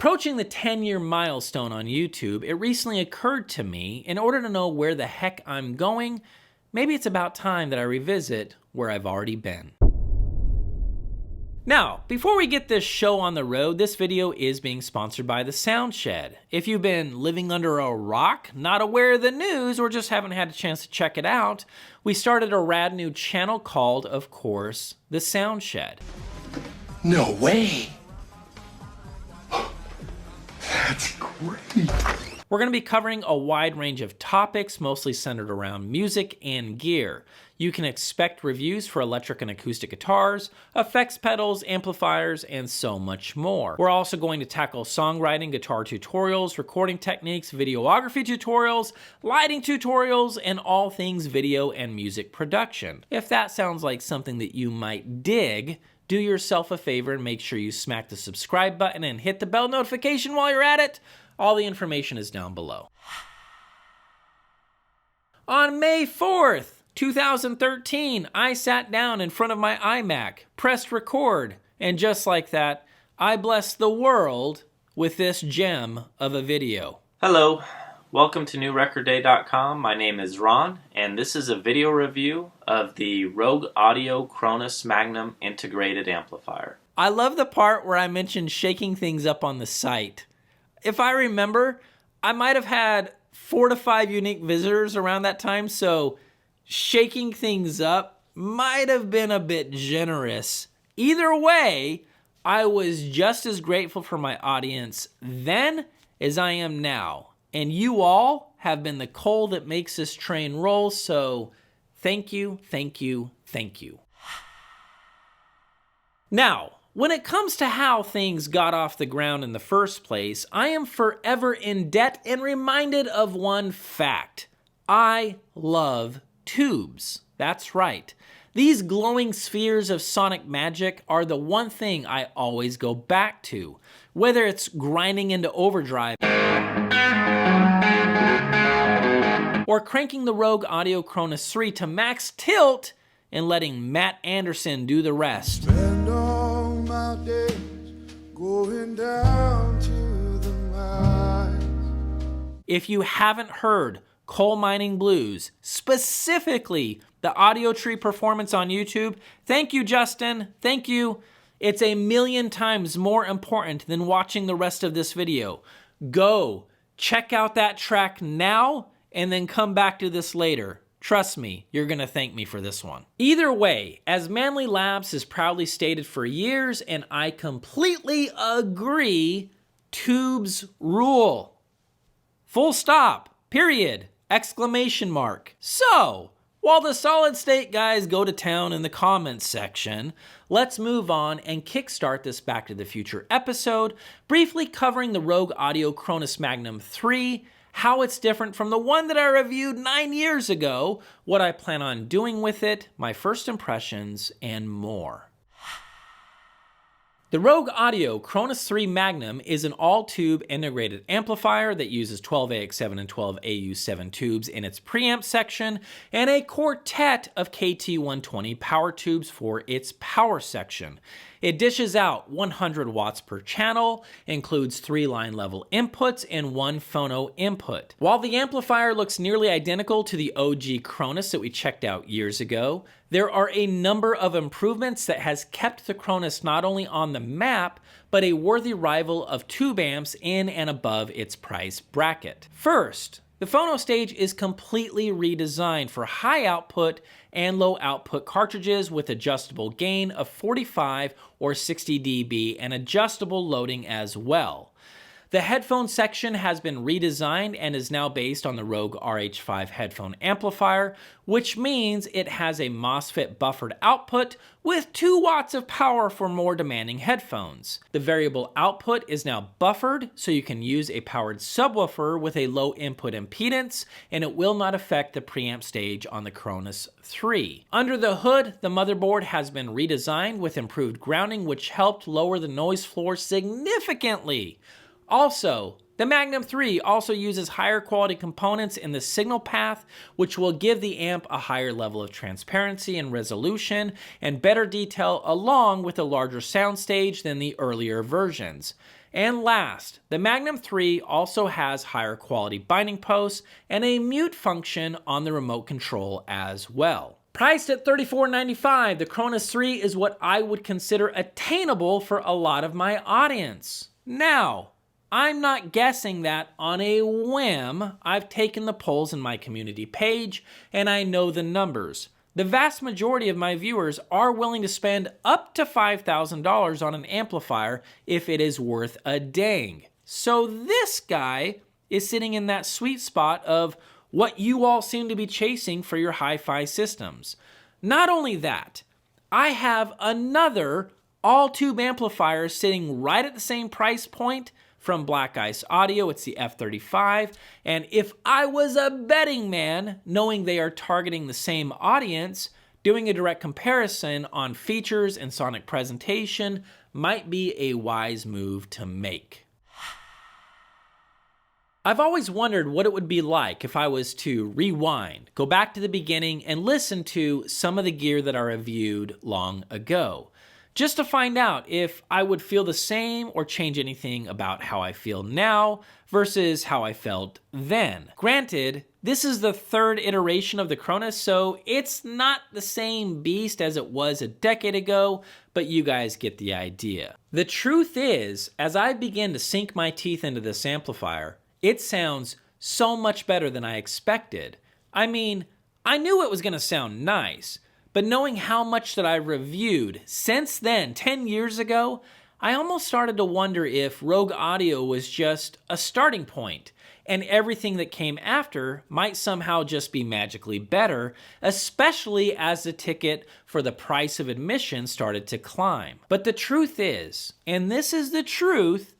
Approaching the 10-year milestone on YouTube, it recently occurred to me, in order to know where the heck I'm going, maybe it's about time that I revisit where I've already been. Now, before we get this show on the road, this video is being sponsored by The Sound Shed. If you've been living under a rock, not aware of the news, or just haven't had a chance to check it out, we started a rad new channel called, of course, The Sound Shed. No way! That's great! We're going to be covering a wide range of topics, mostly centered around music and gear. You can expect reviews for electric and acoustic guitars, effects pedals, amplifiers, and so much more. We're also going to tackle songwriting, guitar tutorials, recording techniques, videography tutorials, lighting tutorials, and all things video and music production. If that sounds like something that you might dig, do yourself a favor and make sure you smack the subscribe button and hit the bell notification while you're at it. All the information is down below. On May 4th, 2013, I sat down in front of my iMac, pressed record, and just like that, I blessed the world with this gem of a video. Hello, welcome to NewRecordDay.com. My name is Ron, and this is a video review of the Rogue Audio Cronus Magnum integrated amplifier. I love the part where I mentioned shaking things up on the site. If I remember, I might have had 4 to 5 unique visitors around that time, so shaking things up might have been a bit generous. Either way, I was just as grateful for my audience then as I am now. And you all have been the coal that makes this train roll, so thank you, thank you, thank you. Now, when it comes to how things got off the ground in the first place, I am forever in debt and reminded of one fact. I love tubes. That's right. These glowing spheres of sonic magic are the one thing I always go back to, whether it's grinding into overdrive or cranking the Rogue Audio Cronus 3 to max tilt and letting Matt Anderson do the rest. Spend all my days going down to the mines. If you haven't heard Coal Mining Blues, specifically the Audio Tree performance on YouTube, thank you, Justin. Thank you. It's a million times more important than watching the rest of this video. Go check out that track now and then come back to this later. Trust me, you're going to thank me for this one. Either way, as Manly Labs has proudly stated for years, and I completely agree, tubes rule. Full stop. Period. Exclamation mark. So, while the solid state guys go to town in the comments section, let's move on and kickstart this Back to the Future episode, briefly covering the Rogue Audio Cronus Magnum 3, how it's different from the one that I reviewed 9 years ago, what I plan on doing with it, my first impressions, and more. The Rogue Audio Cronus 3 Magnum is an all-tube integrated amplifier that uses 12AX7 and 12AU7 tubes in its preamp section and a quartet of KT120 power tubes for its power section. It dishes out 100 watts per channel, includes 3 line level inputs and 1 phono input. While the amplifier looks nearly identical to the OG Cronus that we checked out years ago, there are a number of improvements that has kept the Cronus not only on the map, but a worthy rival of tube amps in and above its price bracket. First, the phono stage is completely redesigned for high output and low output cartridges with adjustable gain of 45 or 60 dB and adjustable loading as well. The headphone section has been redesigned and is now based on the Rogue RH5 headphone amplifier, which means it has a MOSFET buffered output with 2 watts of power for more demanding headphones. The variable output is now buffered, so you can use a powered subwoofer with a low input impedance, and it will not affect the preamp stage on the Cronus 3. Under the hood, the motherboard has been redesigned with improved grounding, which helped lower the noise floor significantly. Also, the Magnum 3 also uses higher quality components in the signal path, which will give the amp a higher level of transparency and resolution and better detail along with a larger soundstage than the earlier versions. And last, the Magnum 3 also has higher quality binding posts and a mute function on the remote control as well. Priced at $34.95, the Cronus 3 is what I would consider attainable for a lot of my audience. Now, I'm not guessing that on a whim. I've taken the polls in my community page and I know the numbers. The vast majority of my viewers are willing to spend up to $5,000 on an amplifier if it is worth a dang. So this guy is sitting in that sweet spot of what you all seem to be chasing for your hi-fi systems. Not only that, I have another all-tube amplifier sitting right at the same price point from Black Ice Audio. It's the F35, and if I was a betting man, knowing they are targeting the same audience, doing a direct comparison on features and sonic presentation might be a wise move to make. I've always wondered what it would be like if I was to rewind, go back to the beginning, and listen to some of the gear that I reviewed long ago, just to find out if I would feel the same or change anything about how I feel now versus how I felt then. Granted, this is the third iteration of the Cronus, so it's not the same beast as it was a decade ago, but you guys get the idea. The truth is, as I begin to sink my teeth into this amplifier, it sounds so much better than I expected. I mean, I knew it was going to sound nice, but knowing how much that I've reviewed since then, 10 years ago, I almost started to wonder if Rogue Audio was just a starting point, and everything that came after might somehow just be magically better, especially as the ticket for the price of admission started to climb. But the truth is, and this is the truth,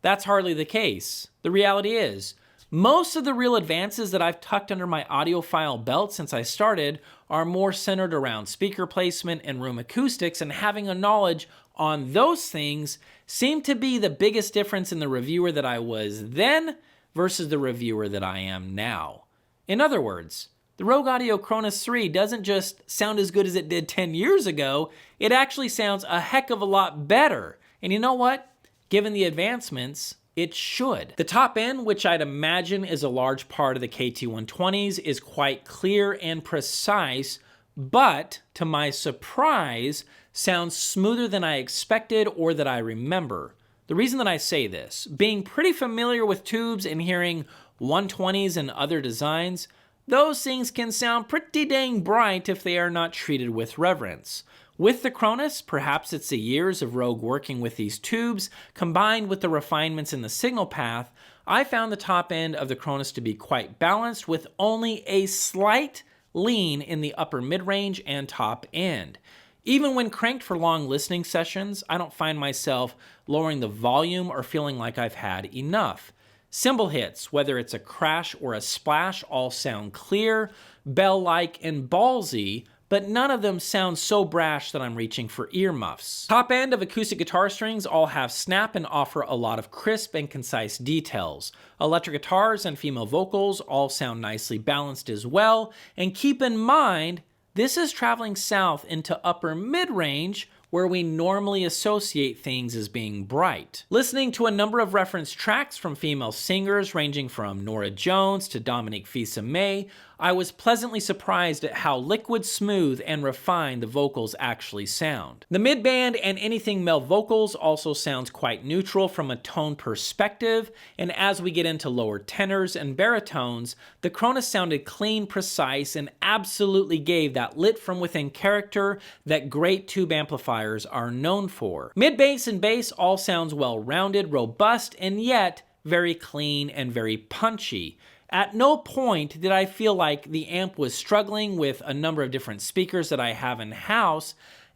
that's hardly the case. The reality is, most of the real advances that I've tucked under my audiophile belt since I started are more centered around speaker placement and room acoustics, and having a knowledge on those things seemed to be the biggest difference in the reviewer that I was then versus the reviewer that I am now. In other words, the Rogue Audio Cronus 3 doesn't just sound as good as it did 10 years ago, it actually sounds a heck of a lot better. And you know what? Given the advancements, it should. The top end, which I'd imagine is a large part of the KT120s, is quite clear and precise, but to my surprise, sounds smoother than I expected or that I remember. The reason that I say this, being pretty familiar with tubes and hearing 120s and other designs, those things can sound pretty dang bright if they are not treated with reverence. With the Cronus, perhaps it's the years of Rogue working with these tubes, combined with the refinements in the signal path, I found the top end of the Cronus to be quite balanced with only a slight lean in the upper mid-range and top end. Even when cranked for long listening sessions, I don't find myself lowering the volume or feeling like I've had enough. Cymbal hits, whether it's a crash or a splash, all sound clear, bell-like, and ballsy, but none of them sound so brash that I'm reaching for earmuffs. Top end of acoustic guitar strings all have snap and offer a lot of crisp and concise details. Electric guitars and female vocals all sound nicely balanced as well, and keep in mind, this is traveling south into upper mid-range, where we normally associate things as being bright. Listening to a number of reference tracks from female singers ranging from Norah Jones to Dominique Fils-Aimé, I was pleasantly surprised at how liquid smooth and refined the vocals actually sound. The mid-band and anything male vocals also sounds quite neutral from a tone perspective, and as we get into lower tenors and baritones, the Cronus sounded clean, precise, and absolutely gave that lit from within character that great tube amplifiers are known for. Mid-bass and bass all sounds well-rounded, robust, and yet very clean and very punchy. At no point did I feel like the amp was struggling with a number of different speakers that I have in-house,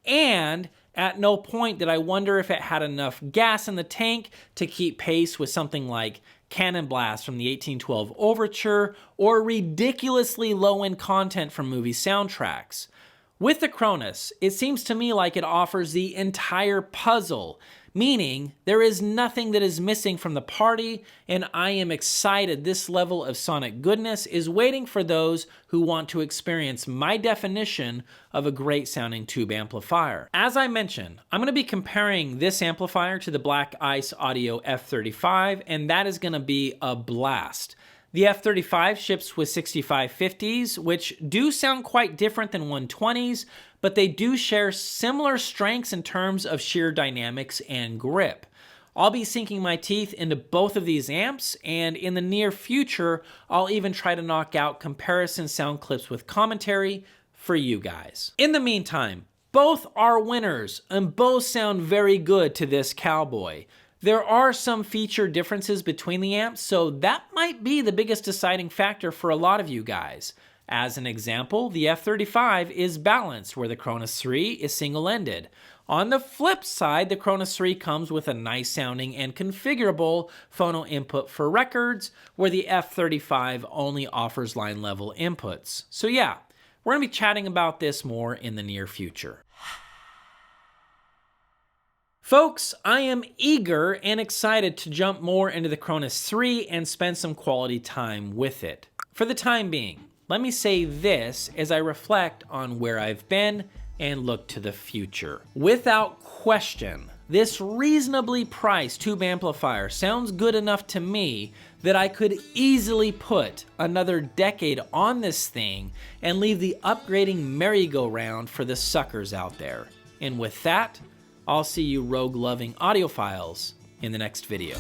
and at no point did I wonder if it had enough gas in the tank to keep pace with something like Cannon Blast from the 1812 Overture or ridiculously low-end content from movie soundtracks. With the Cronus, it seems to me like it offers the entire puzzle, meaning there is nothing that is missing from the party, and I am excited this level of sonic goodness is waiting for those who want to experience my definition of a great sounding tube amplifier. As I mentioned, I'm going to be comparing this amplifier to the Black Ice Audio F35, and that is going to be a blast. The F35 ships with 6550s, which do sound quite different than 120s, but they do share similar strengths in terms of shear dynamics and grip. I'll be sinking my teeth into both of these amps, and in the near future, I'll even try to knock out comparison sound clips with commentary for you guys. In the meantime, both are winners, and both sound very good to this cowboy. There are some feature differences between the amps, so that might be the biggest deciding factor for a lot of you guys. As an example, the F35 is balanced, where the Cronus 3 is single-ended. On the flip side, the Cronus 3 comes with a nice sounding and configurable phono input for records, where the F35 only offers line level inputs. So yeah, we're going to be chatting about this more in the near future. Folks, I am eager and excited to jump more into the Cronus 3 and spend some quality time with it. For the time being, let me say this as I reflect on where I've been and look to the future. Without question, this reasonably priced tube amplifier sounds good enough to me that I could easily put another decade on this thing and leave the upgrading merry-go-round for the suckers out there. And with that, I'll see you rogue-loving audiophiles in the next video.